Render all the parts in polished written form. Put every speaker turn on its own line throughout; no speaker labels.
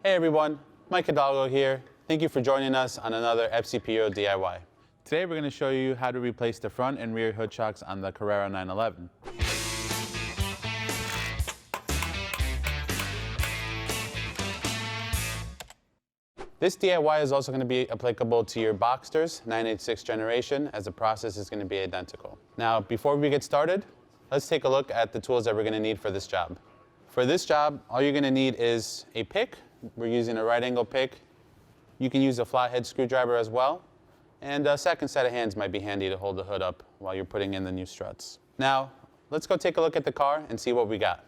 Hey everyone, Mike Hidalgo here. Thank you for joining us on another FCPO DIY. Today we're going to show you how to replace the front and rear hood shocks on the Carrera 911. This DIY is also going to be applicable to your Boxsters 986 generation, as the process is going to be identical. Now, before we get started, let's take a look at the tools that we're going to need for this job. For this job, all you're going to need is a pick. We're using a right angle pick. You can use a flathead screwdriver as well. And a second set of hands might be handy to hold the hood up while you're putting in the new struts. Now, let's go take a look at the car and see what we got.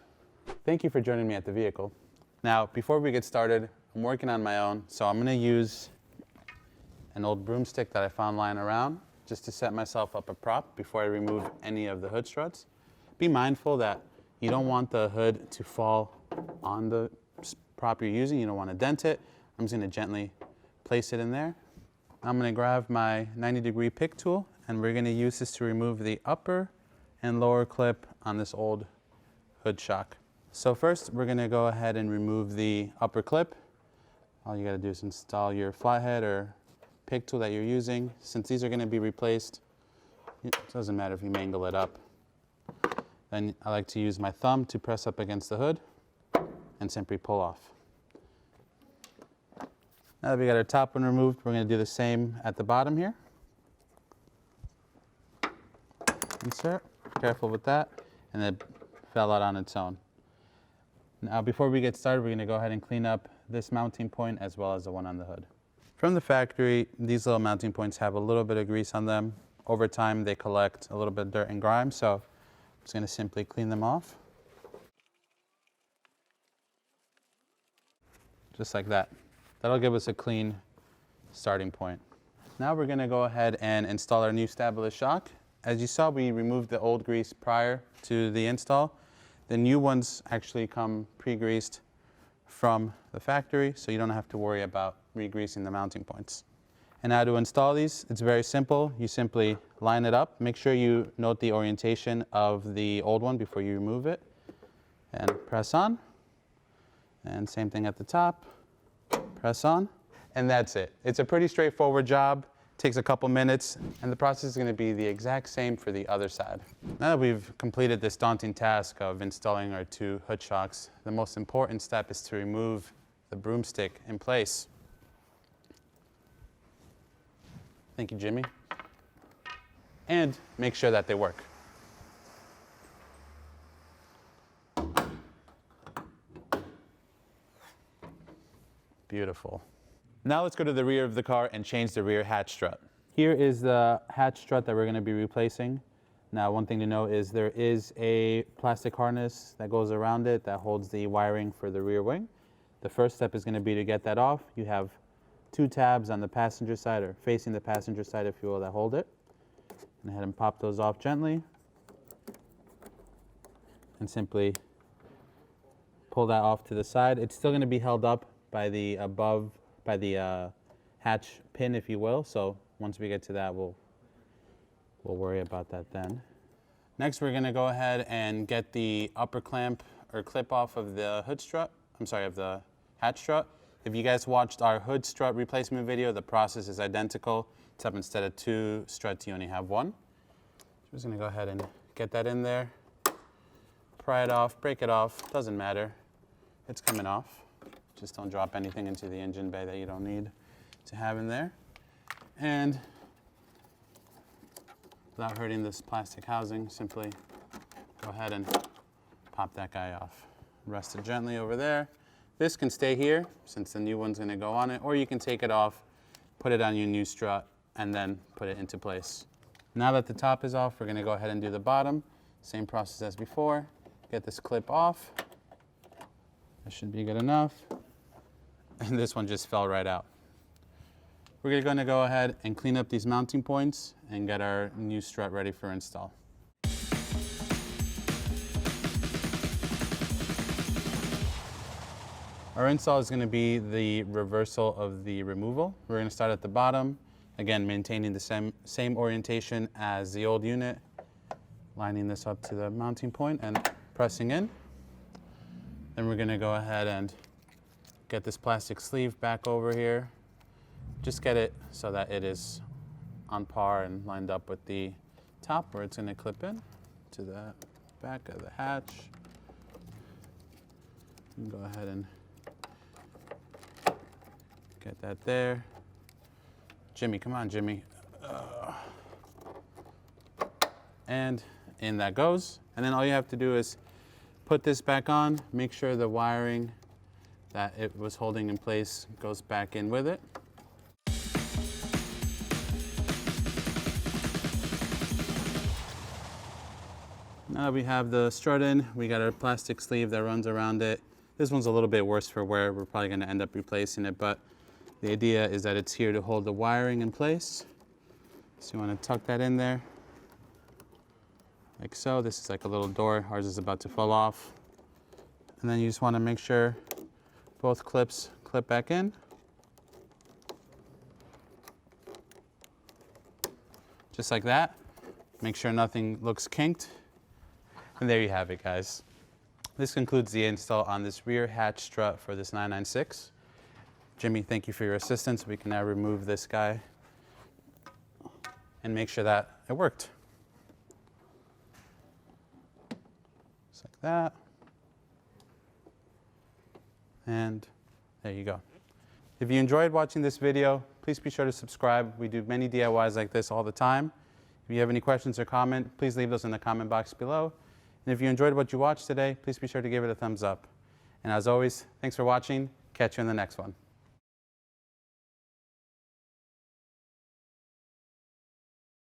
Thank you for joining me at the vehicle. Now, before we get started, I'm working on my own, so I'm going to use an old broomstick that I found lying around just to set myself up a prop before I remove any of the hood struts. Be mindful that you don't want the hood to fall on the prop you're using. You don't want to dent it. I'm just going to gently place it in there. I'm going to grab my 90-degree pick tool, and we're going to use this to remove the upper and lower clip on this old hood shock. So first, we're going to go ahead and remove the upper clip. All you got to do is install your flathead or pick tool that you're using. Since these are going to be replaced, it doesn't matter if you mangle it up. Then I like to use my thumb to press up against the hood and simply pull off. Now that we got our top one removed, we're going to do the same at the bottom here. Insert, careful with that, and it fell out on its own. Now before we get started, we're going to go ahead and clean up this mounting point as well as the one on the hood. From the factory, these little mounting points have a little bit of grease on them. Over time, they collect a little bit of dirt and grime, so I'm just going to simply clean them off. Just like that. That'll give us a clean starting point. Now we're going to go ahead and install our new Stabilus shock. As you saw, we removed the old grease prior to the install. The new ones actually come pre-greased from the factory, so you don't have to worry about re-greasing the mounting points. And how to install these, it's very simple. You simply line it up. Make sure you note the orientation of the old one before you remove it. And press on. And same thing at the top. Press on. And that's it. It's a pretty straightforward job. Takes a couple minutes, and the process is going to be the exact same for the other side. Now that we've completed this daunting task of installing our two hood shocks, the most important step is to remove the broomstick in place. Thank you, Jimmy. And make sure that they work. Beautiful. Now let's go to the rear of the car and change the rear hatch strut. Here is the hatch strut that we're going to be replacing. Now, one thing to know is there is a plastic harness that goes around it that holds the wiring for the rear wing. The first step is going to be to get that off. You have two tabs on the passenger side, or facing the passenger side, if you will, that hold it. Go ahead and pop those off gently. And simply pull that off to the side. It's still going to be held up by the hatch pin, if you will. So once we get to that, we'll worry about that then. Next, we're going to go ahead and get the upper clamp or clip off of the hood strut. I'm sorry, of the hatch strut. If you guys watched our hood strut replacement video, the process is identical, except instead of two struts, you only have one. So I'm just going to go ahead and get that in there, pry it off, break it off, doesn't matter. It's coming off. Just don't drop anything into the engine bay that you don't need to have in there. And without hurting this plastic housing, simply go ahead and pop that guy off. Rest it gently over there. This can stay here since the new one's going to go on it, or you can take it off, put it on your new strut, and then put it into place. Now that the top is off, we're going to go ahead and do the bottom. Same process as before. Get this clip off. That should be good enough. And this one just fell right out. We're going to go ahead and clean up these mounting points and get our new strut ready for install. Our install is going to be the reversal of the removal. We're going to start at the bottom, again maintaining the same orientation as the old unit, lining this up to the mounting point and pressing in. Then we're going to go ahead and get this plastic sleeve back over here. Just get it so that it is on par and lined up with the top where it's going to clip in to the back of the hatch. And go ahead and get that there. Jimmy, come on, Jimmy. And in that goes. And then all you have to do is put this back on, make sure the wiring that it was holding in place goes back in with it. Now that we have the strut in, we got our plastic sleeve that runs around it. This one's a little bit worse for wear. We're probably gonna end up replacing it, but the idea is that it's here to hold the wiring in place. So you wanna tuck that in there, like so. This is like a little door. Ours is about to fall off. And then you just wanna make sure both clips clip back in. Just like that. Make sure nothing looks kinked. And there you have it, guys. This concludes the install on this rear hatch strut for this 996. Jimmy, thank you for your assistance. We can now remove this guy and make sure that it worked. Just like that. And there you go. If you enjoyed watching this video, please be sure to subscribe. We do many DIYs like this all the time. If you have any questions or comment, please leave those in the comment box below. And if you enjoyed what you watched today, please be sure to give it a thumbs up. And as always, thanks for watching. Catch you in the next one.